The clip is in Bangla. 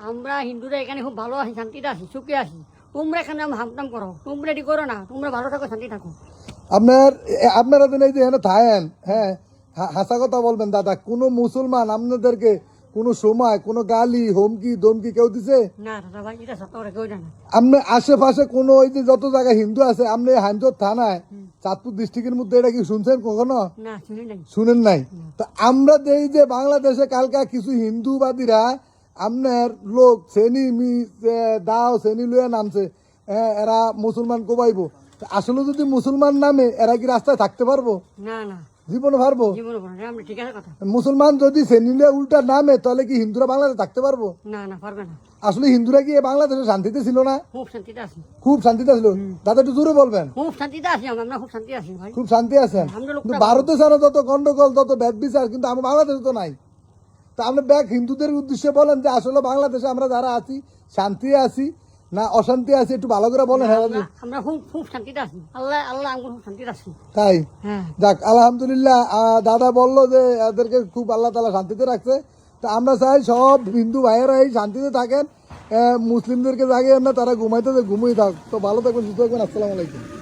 আমরা হিন্দুরা এখানে খুব ভালো আছি, শান্তিতে আছি, সুখে আছি। তোমরা এখানে হামটাম করো, তোমরা এটি করো না, তোমরা ভালো থাকো, শান্তি থাকো। আপনারা দিন এই যে এখানে থাকেন, হ্যাঁ, হাসা কথা বলবেন দাদা, কোনো মুসলমান আপনাদেরকে কোনো সময় কোনো গালি হুমকি দমকি কেউ দিছে? না দাদা ভাই, এটা সত্য করে কেউ জানে না। আপনি আশেপাশে কোনো ওই যে যত জায়গায় হিন্দু আছে আপনি হাঞ্জর থানায় চাঁদপুর ডিস্ট্রিক্টের মধ্যে এটা কি শুনছেন কখনো? না, শুনি নাই। শুনেন নাই? তো আমরা দেই যে বাংলাদেশে কালকা কিছু হিন্দুবাদীরা আপনার লোক শ্রেণী দাও শ্রেণী লইয়া নামছে, এরা মুসলমান কোবাইবো। আসলে যদি মুসলমান নামে এরা কি রাস্তায় থাকতে পারবো? না না, জীবনে পারবো? জীবনে বলো না, আমরা ঠিক আছে কথা। মুসলমান যদি শ্রেণী লইয়া উল্টা নামে তাহলে কি হিন্দুরা বাংলাদেশে থাকতে পারবো? না না, পারবে না। আসলে হিন্দুরা কি বাংলাদেশে শান্তিতে ছিল না? খুব শান্তিতে আছি, খুব শান্তিতে ছিল। দাদা একটু জোরে বলবেন। খুব শান্তিতে আছি, আমরা খুব শান্তি আছি ভাই। খুব শান্তি আছেন। আমরা লোকটা কিন্তু ভারতে ছাড়া যত গন্ডগোল তত ব্যাগ বিচার, কিন্তু আমার বাংলাদেশে তো নাই। তা আপনি ব্যাগ হিন্দুদের উদ্দেশ্যে বলেন যে আসলে বাংলাদেশে আমরা যারা আছি শান্তি আছি না অশান্তি আছি, একটু ভালো করে বলেন। হ্যাঁ আমরা খুব খুব শান্তিতে আছি, আল্লাহ আল্লাহ আমরা খুব শান্তিতে আছি। তাই? হ্যাঁ, যাক আলহামদুলিল্লাহ। দাদা বললো যে এদেরকে খুব আল্লাহ তাআলা শান্তিতে রাখছে। তা আমরা চাই সব হিন্দু ভাইয়েরা এই শান্তিতে থাকেন, মুসলিমদেরকে জাগিয়ে না, তারা ঘুমাইতে ঘুমিয়ে থাক। তো ভালো থাকবেন, সুস্থ থাকবেন। আসসালামু আলাইকুম।